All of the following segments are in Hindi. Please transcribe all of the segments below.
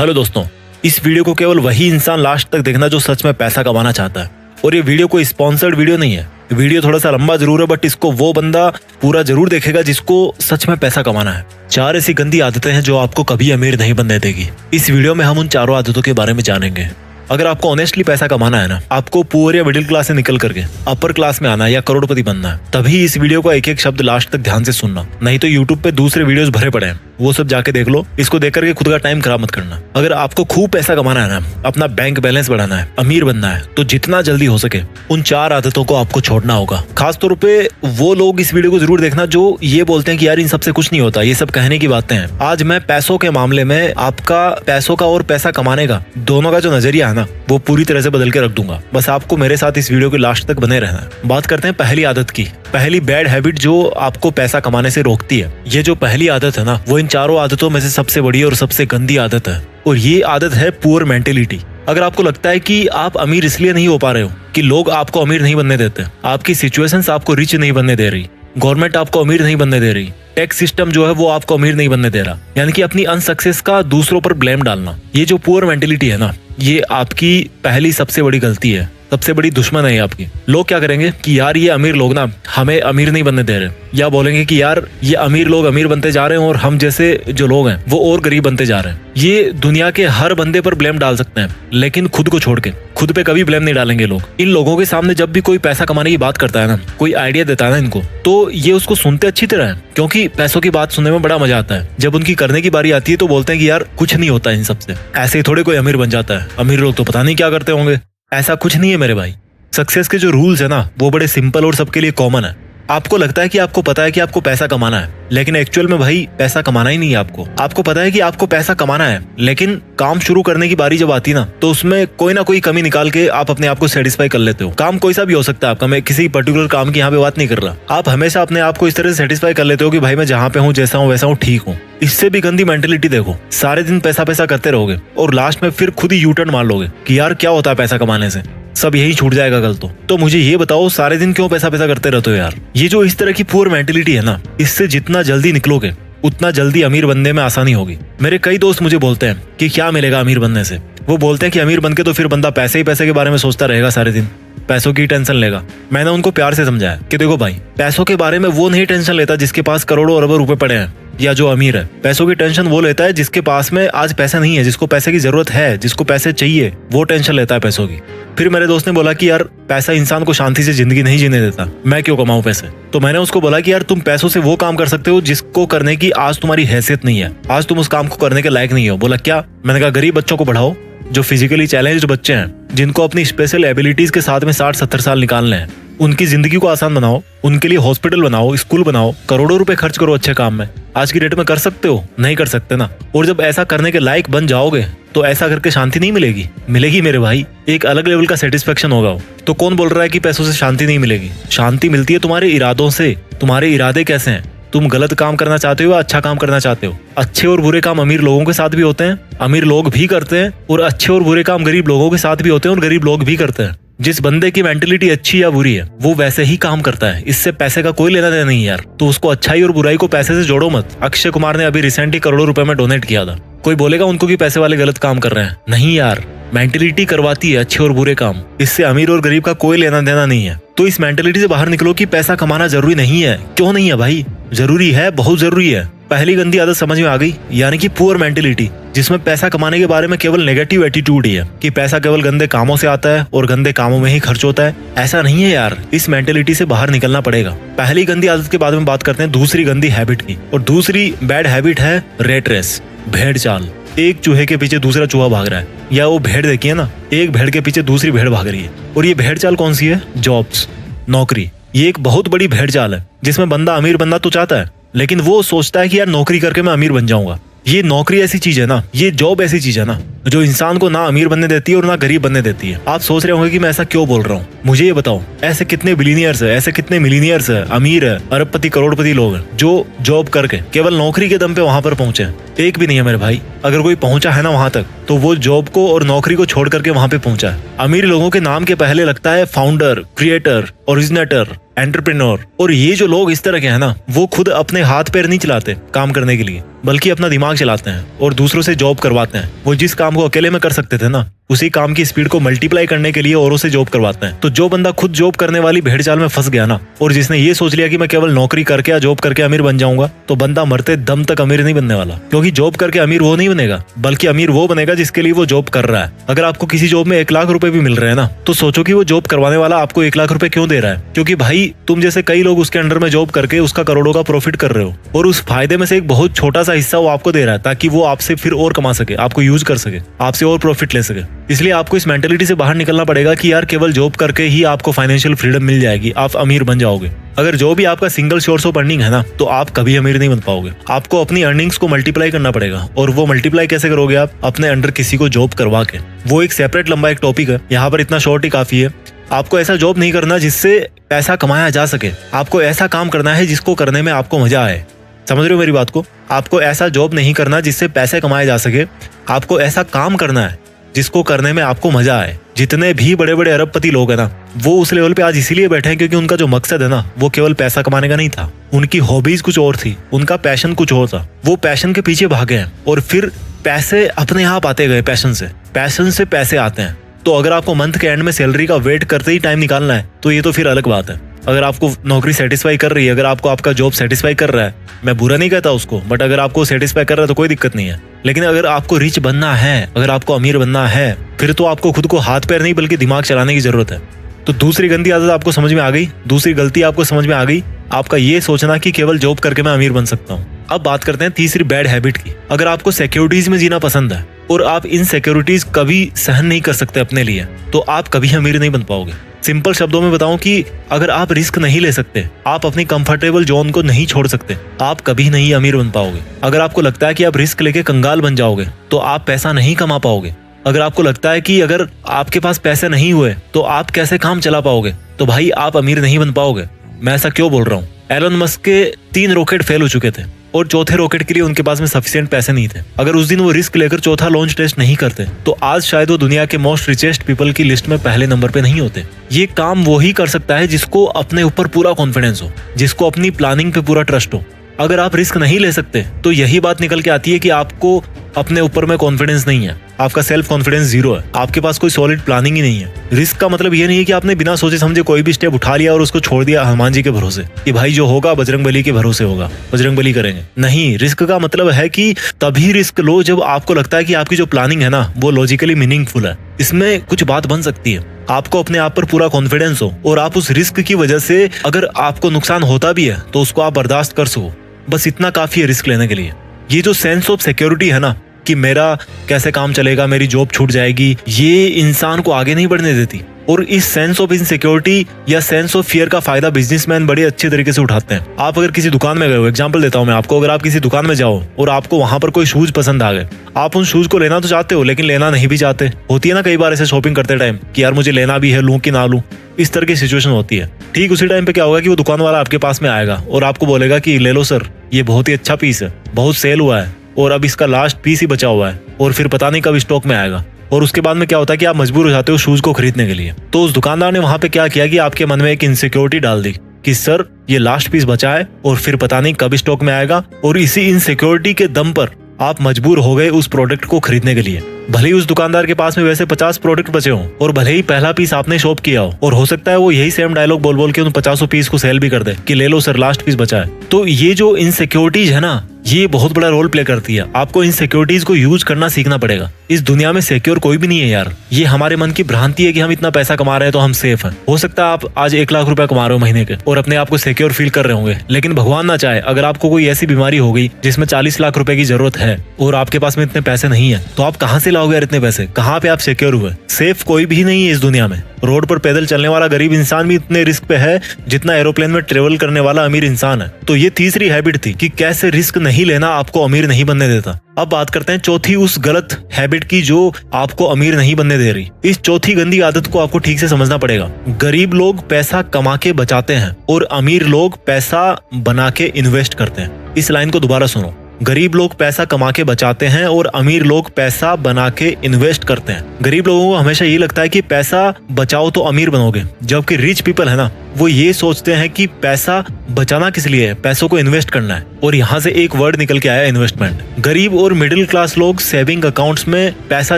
हेलो दोस्तों, इस वीडियो को केवल वही इंसान लास्ट तक देखना जो सच में पैसा कमाना चाहता है। और ये वीडियो कोई स्पॉन्सर्ड वीडियो नहीं है। वीडियो थोड़ा सा लंबा जरूर है, बट इसको वो बंदा पूरा जरूर देखेगा जिसको सच में पैसा कमाना है। 4 ऐसी गंदी आदतें हैं जो आपको कभी अमीर नहीं बनने देगी। इस वीडियो में हम उन 4 आदतों के बारे में जानेंगे। अगर आपको ऑनेस्टली पैसा कमाना है ना, आपको पुअर या मिडिल क्लास से निकल करके अपर क्लास में आना है या करोड़पति बनना है, तभी इस वीडियो का एक एक शब्द लास्ट तक ध्यान से सुनना। नहीं तो यूट्यूब पे दूसरे वीडियोस भरे पड़े हैं, वो सब जाके देख लो। इसको देख करके खुद का टाइम खराब मत करना। अगर आपको खूब पैसा कमाना है ना, अपना बैंक बैलेंस बढ़ाना है, अमीर बनना है, तो जितना जल्दी हो सके उन 4 आदतों को आपको छोड़ना होगा। खास तौर पे वो लोग इस वीडियो को जरूर देखना जो ये बोलते हैं कि यार इन सबसे कुछ नहीं होता, ये सब कहने की बातें हैं। आज मैं पैसों के मामले में आपका पैसों का और पैसा कमाने का दोनों का जो नजरिया है ना, वो पूरी तरह से बदल के रख दूंगा। बस आपको मेरे साथ इस वीडियो के लास्ट तक बने रहना है। बात करते हैं पहली आदत की, पहली बैड हैबिट जो आपको पैसा कमाने से रोकती है। ये जो पहली आदत है ना, वो इन 4 आदतों में से सबसे बड़ी और सबसे गंदी आदत है, और ये आदत है पुअर मेंटेलिटी। अगर आपको लगता है कि आप अमीर इसलिए नहीं हो पा रहे हो कि लोग आपको अमीर नहीं बनने देते, आपकी सिचुएशंस आपको रिच नहीं बनने दे रही, गवर्नमेंट आपको अमीर नहीं बनने दे रही, टैक्स सिस्टम जो है वो आपको अमीर नहीं बनने दे रहा, यानी कि अपनी अनसक्सेस का दूसरों पर ब्लेम डालना, ये जो पुअर मेंटेलिटी है ना, ये आपकी पहली सबसे बड़ी गलती है, सबसे बड़ी दुश्मन है आपकी। लोग क्या करेंगे कि यार ये अमीर लोग ना हमें अमीर नहीं बनने दे रहे, या बोलेंगे कि यार ये अमीर लोग अमीर बनते जा रहे हैं और हम जैसे जो लोग हैं वो और गरीब बनते जा रहे हैं। ये दुनिया के हर बंदे पर ब्लेम डाल सकते हैं, लेकिन खुद को छोड़ के खुद पे कभी ब्लेम नहीं डालेंगे लोग। इन लोगों के सामने जब भी कोई पैसा कमाने की बात करता है ना, कोई आइडिया देता है ना इनको, तो ये उसको सुनते अच्छी तरह है, क्योंकि पैसों की बात सुनने में बड़ा मजा आता है। जब उनकी करने की बारी आती है तो बोलते हैं कि यार कुछ नहीं होता इन सबसे, ऐसे ही थोड़े कोई अमीर बन जाता है, अमीर लोग तो पता नहीं क्या करते होंगे। ऐसा कुछ नहीं है मेरे भाई। सक्सेस के जो रूल्स है ना, वो बड़े सिंपल और सबके लिए कॉमन है। आपको लगता है कि आपको पता है कि आपको पैसा कमाना है, लेकिन एक्चुअल में भाई पैसा कमाना ही नहीं है आपको। आपको पता है कि आपको पैसा कमाना है, लेकिन काम शुरू करने की बारी जब आती है ना, तो उसमें कोई ना कोई कमी निकाल के आप अपने आप को सेटिस्फाई कर लेते हो। काम कोई सा भी हो सकता है आपका, मैं किसी पर्टिकुलर काम की यहाँ पे बात नहीं कर रहा। आप हमेशा अपने आप को इस तरह से सेटिस्फाई कर लेते हो कि भाई मैं जहाँ पे हूँ, जैसा हूँ वैसा हूँ, ठीक हूँ। इससे भी गंदी मेंटेलिटी देखो, सारे दिन पैसा पैसा करते रहोगे और लास्ट में फिर खुद ही यू टर्न मार लोगे कि यार क्या होता है पैसा कमाने से, सब यही छूट जाएगा कल तो मुझे ये बताओ सारे दिन क्यों पैसा पैसा करते रहते हो यार। ये जो इस तरह की पुअर मेंटेलिटी है ना, इससे जितना जल्दी निकलोगे उतना जल्दी अमीर बनने में आसानी होगी। मेरे कई दोस्त मुझे बोलते हैं कि क्या मिलेगा अमीर बनने से। वो बोलते हैं कि अमीर बनके तो फिर बंदा पैसे ही पैसे के बारे में सोचता रहेगा, सारे दिन पैसों की टेंशन लेगा। मैंने उनको प्यार से समझाया कि देखो भाई, पैसों के बारे में वो नहीं टेंशन लेता जिसके पास करोड़ों अरबों रुपए पड़े हैं या जो अमीर है। पैसों की टेंशन वो लेता है जिसके पास में आज पैसा नहीं है, जिसको पैसे की जरूरत है, जिसको पैसे चाहिए, वो टेंशन लेता है पैसों की। फिर मेरे दोस्त ने बोला कि यार पैसा इंसान को शांति से जिंदगी नहीं जीने देता, मैं क्यों कमाऊं पैसे। तो मैंने उसको बोला कि यार तुम पैसों से वो काम कर सकते हो जिसको करने की आज तुम्हारी हैसियत नहीं है, आज तुम उस काम को करने के लायक नहीं हो। बोला क्या? मैंने कहा गरीब बच्चों को पढ़ाओ, जो फिजिकली चैलेंज्ड बच्चे हैं, जिनको अपनी स्पेशल एबिलिटीज के साथ में 60-70 साल निकालने हैं, उनकी जिंदगी को आसान बनाओ, उनके लिए हॉस्पिटल बनाओ, स्कूल बनाओ, करोड़ों रुपए खर्च करो अच्छे काम में। आज की डेट में कर सकते हो? नहीं कर सकते ना। और जब ऐसा करने के लायक बन जाओगे तो ऐसा करके शांति नहीं मिलेगी, मिलेगी मेरे भाई, एक अलग लेवल का सेटिस्फेक्शन होगा। तो कौन बोल रहा है कि पैसों से शांति नहीं मिलेगी? शांति मिलती है तुम्हारे इरादों से। तुम्हारे इरादे कैसे हैं? तुम गलत काम करना चाहते हो या अच्छा काम करना चाहते हो? अच्छे और बुरे काम अमीर लोगों के साथ भी होते हैं, अमीर लोग भी करते हैं, और अच्छे और बुरे काम गरीब लोगों के साथ भी होते हैं और गरीब लोग भी करते हैं। जिस बंदे की मेंटेलिटी अच्छी या बुरी है वो वैसे ही काम करता है, इससे पैसे का कोई लेना देना नहीं यार। तो उसको अच्छाई और बुराई को पैसे से जोड़ो मत। अक्षय कुमार ने अभी रिसेंटली करोड़ों रुपए में डोनेट किया था। कोई बोलेगा उनको कि पैसे वाले गलत काम कर रहे हैं? नहीं यार, मेंटेलिटी करवाती है अच्छे और बुरे काम, इससे अमीर और गरीब का कोई लेना देना नहीं है। तो इस मेंटेलिटी से बाहर निकलो कि पैसा कमाना जरूरी नहीं है। क्यों नहीं है भाई? जरूरी है, बहुत जरूरी है। पहली गंदी आदत समझ में आ गई, यानी कि पुअर मेंटेलिटी, जिसमें पैसा कमाने के बारे में केवल नेगेटिव एटीट्यूड ही है कि पैसा केवल गंदे कामों से आता है और गंदे कामों में ही खर्च होता है। ऐसा नहीं है यार, इस मेंटेलिटी से बाहर निकलना पड़ेगा। पहली गंदी आदत के बाद में बात करते हैं दूसरी गंदी हैबिट की, और दूसरी बैड हैबिट है रेट रेस, भेड़ चाल। एक चूहे के पीछे दूसरा चूहा भाग रहा है, या वो भेड़ देखिए ना, एक भेड़ के पीछे दूसरी भेड़ भाग रही है। और ये भेड़ चाल कौन सी है? जॉब्स, नौकरी। ये एक बहुत बड़ी भेड़ चाल है जिसमें बंदा अमीर बनना तो चाहता है, लेकिन वो सोचता है कि यार नौकरी करके मैं अमीर बन जाऊंगा। ये नौकरी ऐसी चीज है ना, ये जॉब ऐसी चीज है ना, जो इंसान को ना अमीर बनने देती है और ना गरीब बनने देती है। आप सोच रहे होंगे कि मैं ऐसा क्यों बोल रहा हूँ। मुझे ये बताओ, ऐसे कितने बिलीनियर्स है, ऐसे कितने मिलीनियर्स है, अमीर है, अरबपति करोड़पति लोग हैं जो जॉब करके केवल नौकरी के दम पे वहां पर पहुंचे? एक भी नहीं है मेरे भाई। अगर कोई पहुंचा है ना वहां तक, तो वो जॉब को और नौकरी को छोड़ करके वहां पे पहुंचा है। अमीर लोगों के नाम के पहले लगता है फाउंडर, क्रिएटर, ओरिजिनेटर, एंटरप्रेन्योर। और ये जो लोग इस तरह के हैं ना, वो खुद अपने हाथ पैर नहीं चलाते काम करने के लिए, बल्कि अपना दिमाग चलाते हैं और दूसरों से जॉब करवाते हैं। वो जिस काम को अकेले में कर सकते थे ना, उसी काम की स्पीड को मल्टीप्लाई करने के लिए औरों से जॉब करवाते हैं। तो जो बंदा खुद जॉब करने वाली भेड़चाल में फंस गया ना, और जिसने ये सोच लिया कि मैं केवल नौकरी करके या जॉब करके अमीर बन जाऊंगा, तो बंदा मरते दम तक अमीर नहीं बनने वाला। क्योंकि जॉब करके अमीर वो नहीं बनेगा, बल्कि अमीर वो बनेगा जिसके लिए वो जॉब कर रहा है। अगर आपको किसी जॉब में 1 लाख रुपए भी मिल रहे हैं ना, तो सोचो कि वो जॉब करवाने वाला आपको 1 लाख रुपए क्यों दे रहा है। क्योंकि भाई तुम जैसे कई लोग उसके अंडर में जॉब करके उसका करोड़ों का प्रॉफिट कर रहे हो, और उस फायदे में से एक बहुत छोटा सा हिस्सा वो आपको दे रहा है, ताकि वो आपसे फिर और कमा सके, आपको यूज कर सके, आपसे और प्रॉफिट ले सके। इसलिए आपको इस मेंटेलिटी से बाहर निकलना पड़ेगा कि यार केवल जॉब करके ही आपको फाइनेंशियल फ्रीडम मिल जाएगी, आप अमीर बन जाओगे। अगर जो भी आपका सिंगल सोर्स ऑफ अर्निंग है ना, तो आप कभी अमीर नहीं बन पाओगे। आपको अपनी अर्निंग्स को मल्टीप्लाई करना पड़ेगा। और वो मल्टीप्लाई कैसे करोगे आप? अपने अंडर किसी को जॉब करवा के। वो एक सेपरेट लंबा एक टॉपिक है, यहाँ पर इतना शॉर्ट ही काफी है। आपको ऐसा जॉब नहीं करना जिससे पैसा कमाया जा सके, आपको ऐसा काम करना है जिसको करने में आपको मजा आए। समझ रहे हो मेरी बात को? आपको ऐसा जॉब नहीं करना जिससे पैसे कमाए जा सके, आपको ऐसा काम करना है जिसको करने में आपको मजा आए। जितने भी बड़े बड़े अरबपति लोग हैं ना, वो उस लेवल पे आज इसीलिए बैठे हैं क्योंकि उनका जो मकसद है ना, वो केवल पैसा कमाने का नहीं था। उनकी हॉबीज कुछ और थी, उनका पैशन कुछ और था। वो पैशन के पीछे भागे हैं और फिर पैसे अपने आप आते गए। पैशन से पैसे आते हैं। तो अगर आपको मंथ के एंड में सैलरी का वेट करते ही टाइम निकालना है, तो ये तो फिर अलग बात है। अगर आपको नौकरी सेटिस्फाई कर रही है, अगर आपको आपका जॉब सेटिस्फाई कर रहा है, मैं बुरा नहीं कहता उसको, बट अगर आपको सेटिस्फाई कर रहा है तो कोई दिक्कत नहीं है। लेकिन अगर आपको रिच बनना है, अगर आपको अमीर बनना है, फिर तो आपको खुद को हाथ पैर नहीं बल्कि दिमाग चलाने की जरूरत है। तो दूसरी गंदी आदत आपको समझ में आ गई, दूसरी गलती आपको समझ में आ गई, आपका ये सोचना कि केवल जॉब करके मैं अमीर बन सकता हूँ। अब बात करते हैं तीसरी बैड हैबिट की। अगर आपको सिक्योरिटीज में जीना पसंद है और आप इन सिक्योरिटीज कभी सहन नहीं कर सकते अपने लिए, तो आप कभी अमीर नहीं बन पाओगे। सिंपल शब्दों में बताऊं कि अगर आप रिस्क नहीं ले सकते, आप अपनी कंफर्टेबल जोन को नहीं छोड़ सकते, आप कभी नहीं अमीर बन पाओगे। अगर आपको लगता है कि आप रिस्क लेके कंगाल बन जाओगे, तो आप पैसा नहीं कमा पाओगे। अगर आपको लगता है कि अगर आपके पास पैसे नहीं हुए तो आप कैसे काम चला पाओगे, तो भाई आप अमीर नहीं बन पाओगे। मैं ऐसा क्यों बोल रहा हूँ? एलन मस्क के 3 रॉकेट फेल हो चुके थे और चौथे रॉकेट के लिए उनके पास में सफिशिएंट पैसे नहीं थे। अगर उस दिन वो रिस्क लेकर चौथा लॉन्च टेस्ट नहीं करते, तो आज शायद वो दुनिया के मोस्ट रिचेस्ट पीपल की लिस्ट में पहले नंबर पे नहीं होते। ये काम वो ही कर सकता है जिसको अपने ऊपर पूरा कॉन्फिडेंस हो, जिसको अपनी प्लानिंग पे पूरा ट्रस्ट हो। अगर आप रिस्क नहीं ले सकते, तो यही बात निकल के आती है कि आपको अपने ऊपर में कॉन्फिडेंस नहीं है, आपका सेल्फ कॉन्फिडेंस 0 है, आपके पास कोई सॉलिड प्लानिंग ही नहीं है। रिस्क का मतलब ये नहीं है कि आपने बिना सोचे समझे कोई भी स्टेप उठा लिया और उसको छोड़ दिया हनुमान जी के भरोसे कि भाई जो होगा बजरंगबली के भरोसे होगा, बजरंगबली करेंगे। नहीं, रिस्क का मतलब है कि तभी रिस्क लो जब आपको लगता है कि आपकी जो प्लानिंग है ना, वो लॉजिकली मीनिंगफुल है, इसमें कुछ बात बन सकती है, आपको अपने आप पर पूरा कॉन्फिडेंस हो और आप उस रिस्क की वजह से अगर आपको नुकसान होता भी है तो उसको आप बर्दाश्त कर सको। बस इतना काफी है रिस्क लेने के लिए। ये जो सेंस ऑफ सिक्योरिटी है ना, कि मेरा कैसे काम चलेगा, मेरी जॉब छूट जाएगी, ये इंसान को आगे नहीं बढ़ने देती। और इस सेंस ऑफ इनसिक्योरिटी या सेंस ऑफ फियर का फायदा बिजनेसमैन बड़े अच्छे तरीके से उठाते हैं। आप अगर किसी दुकान में गए हो, एग्जांपल देता हूं मैं आपको, अगर आप किसी दुकान में जाओ और आपको वहां पर कोई शूज पसंद आ गए, आप उन शूज को लेना तो चाहते हो लेकिन लेना नहीं भी चाहते। होती है ना कई बार ऐसे शॉपिंग करते टाइम कि यार मुझे लेना भी है, लूं कि ना लूं, इस तरह की सिचुएशन होती है। ठीक उसी टाइम पे क्या होगा कि वो दुकान वाला आपके पास में आएगा और आपको बोलेगा कि ले लो सर, ये बहुत ही अच्छा पीस है, बहुत सेल हुआ है और अब इसका लास्ट पीस ही बचा हुआ है और फिर पता नहीं कब स्टॉक में आएगा। और उसके बाद में क्या होता है कि आप मजबूर हो जाते हो शूज को खरीदने के लिए। तो उस दुकानदार ने वहां पे क्या किया कि आपके मन में एक इनसिक्योरिटी डाल दी कि सर ये लास्ट पीस बचा है और फिर पता नहीं कब स्टॉक में आएगा, और इसी इनसिक्योरिटी के दम पर आप मजबूर हो गए उस प्रोडक्ट को खरीदने के लिए। भले ही उस दुकानदार के पास में वैसे 50 प्रोडक्ट बचे हों और भले ही पहला पीस आपने शॉप किया हो, और हो सकता है वो यही सेम डायलॉग बोल बोल के उन 50 पीस को सेल भी कर दे कि ले लो सर लास्ट पीस बचा है। तो ये जो इनसिक्योरिटीज है ना, ये बहुत बड़ा रोल प्ले करती है। आपको इन सिक्योरिटीज को यूज करना सीखना पड़ेगा। इस दुनिया में सिक्योर कोई भी नहीं है यार। ये हमारे मन की भ्रांति है कि हम इतना पैसा कमा रहे हैं तो हम सेफ हैं। हो सकता है आप आज 1 लाख रुपया कमा रहे हो महीने के और अपने आप को सिक्योर फील कर रहे होंगे, लेकिन भगवान ना चाहे अगर आपको कोई ऐसी बीमारी हो गई जिसमें 40 लाख रुपए की जरूरत है और आपके पास में इतने पैसे नहीं है, तो आप कहाँ से लाओगे यार इतने पैसे? कहाँ पे आप सिक्योर हुए? सेफ कोई भी नहीं है इस दुनिया में। रोड पर पैदल चलने वाला गरीब इंसान भी इतने रिस्क पे है जितना एरोप्लेन में ट्रेवल करने वाला अमीर इंसान है। तो ये तीसरी हैबिट थी कि कैसे रिस्क नहीं लेना आपको अमीर नहीं बनने देता। अब बात करते हैं चौथी उस गलत हैबिट की जो आपको अमीर नहीं बनने दे रही। इस चौथी गंदी आदत को आपको ठीक से समझना पड़ेगा। गरीब लोग पैसा कमा के बचाते हैं और अमीर लोग पैसा बना के इन्वेस्ट करते हैं। इस लाइन को दोबारा सुनो। गरीब लोग पैसा कमा के बचाते हैं और अमीर लोग पैसा बना के इन्वेस्ट करते हैं। गरीब लोगों को हमेशा ये लगता है कि पैसा बचाओ तो अमीर बनोगे, जबकि रिच पीपल है ना, वो ये सोचते हैं कि पैसा बचाना किस लिए है, पैसों को इन्वेस्ट करना है। और यहाँ से एक वर्ड निकल के आया, इन्वेस्टमेंट। गरीब और मिडिल क्लास लोग सेविंग अकाउंट्स में पैसा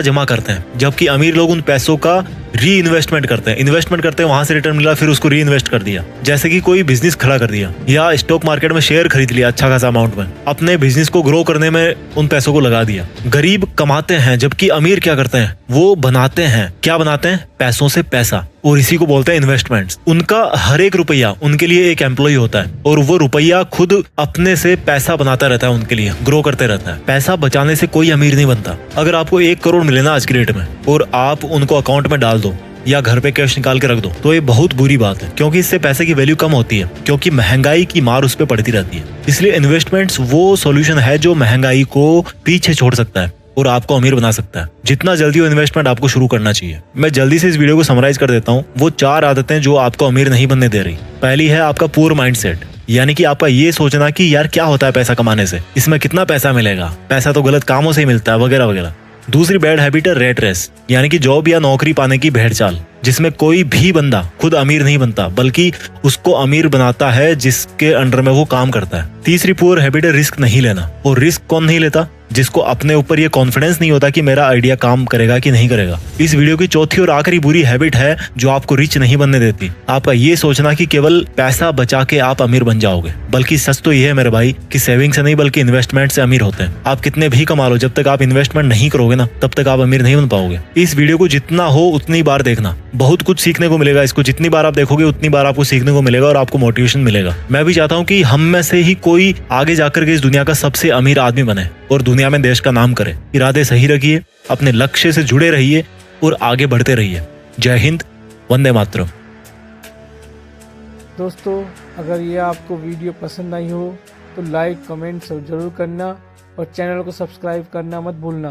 जमा करते हैं, जबकि अमीर लोग उन पैसों का री इन्वेस्टमेंट करते हैं। इन्वेस्टमेंट करते हैं, वहां से रिटर्न मिला, फिर उसको री इन्वेस्ट कर दिया। जैसे कि कोई बिजनेस खड़ा कर दिया या स्टॉक मार्केट में शेयर खरीद लिया अच्छा खासा अमाउंट में, अपने बिजनेस को ग्रो करने में उन पैसों को लगा दिया। गरीब कमाते हैं, जबकि अमीर क्या करते हैं, वो बनाते हैं। क्या बनाते हैं? पैसों से पैसा। और इसी को बोलते हैं इन्वेस्टमेंट्स। उनका हर एक रुपया उनके लिए एक एम्प्लॉय होता है और वो रुपया खुद अपने से पैसा बनाता रहता है, उनके लिए ग्रो करते रहता है। पैसा बचाने से कोई अमीर नहीं बनता। अगर आपको 1 करोड़ मिले ना आज की डेट में और आप उनको अकाउंट में डाल दो या घर पे कैश निकाल के रख दो, तो ये बहुत बुरी बात है, क्योंकि इससे पैसे की वैल्यू कम होती है, क्योंकि महंगाई की मार उस पर पड़ती रहती है। इसलिए इन्वेस्टमेंट्स वो सॉल्यूशन है जो महंगाई को पीछे छोड़ सकता है और आपको अमीर बना सकता है। जितना जल्दी हो इन्वेस्टमेंट आपको शुरू करना चाहिए। मैं जल्दी से इस वीडियो को समराइज कर देता हूँ। वो 4 आदतें जो आपको अमीर नहीं बनने दे रही। पहली है आपका पुअर माइंडसेट, यानी कि आपका ये सोचना कि यार क्या होता है पैसा कमाने से, इसमें कितना पैसा मिलेगा, पैसा तो गलत कामों से ही मिलता है, वगैरह वगैरह। दूसरी बैड हैबिट है रेट रेस, यानी कि जॉब या नौकरी पाने की भेड़ चाल, जिसमें कोई भी बंदा खुद अमीर नहीं बनता, बल्कि उसको अमीर बनाता है जिसके अंडर में वो काम करता है। तीसरी पुअर हैबिट है रिस्क नहीं लेना। और रिस्क कौन नहीं लेता? जिसको अपने ऊपर ये कॉन्फिडेंस नहीं होता कि मेरा आइडिया काम करेगा कि नहीं करेगा। इस वीडियो की चौथी और आखिरी बुरी हैबिट है जो आपको रिच नहीं बनने देती, आपका ये सोचना कि केवल पैसा बचा के आप अमीर बन जाओगे। बल्कि सच तो ये है मेरे भाई कि सेविंग से नहीं बल्कि इन्वेस्टमेंट से अमीर होते हैं। आप कितने भी कमा लो, जब तक आप इन्वेस्टमेंट नहीं करोगे ना, तब तक आप अमीर नहीं बन पाओगे। इस वीडियो को जितना हो उतनी बार देखना, बहुत कुछ सीखने को मिलेगा। इसको जितनी बार आप देखोगे उतनी बार आपको सीखने को मिलेगा और आपको मोटिवेशन मिलेगा। मैं भी चाहता हूँ कि हम में से ही कोई आगे जाकर के इस दुनिया का सबसे अमीर आदमी बने और दुनिया में देश का नाम करे। इरादे सही रखिए, अपने लक्ष्य से जुड़े रहिए और आगे बढ़ते रहिए। जय हिंद, वंदे मातरम। दोस्तों, अगर ये आपको वीडियो पसंद आई हो तो लाइक कमेंट सब जरूर करना और चैनल को सब्सक्राइब करना मत भूलना।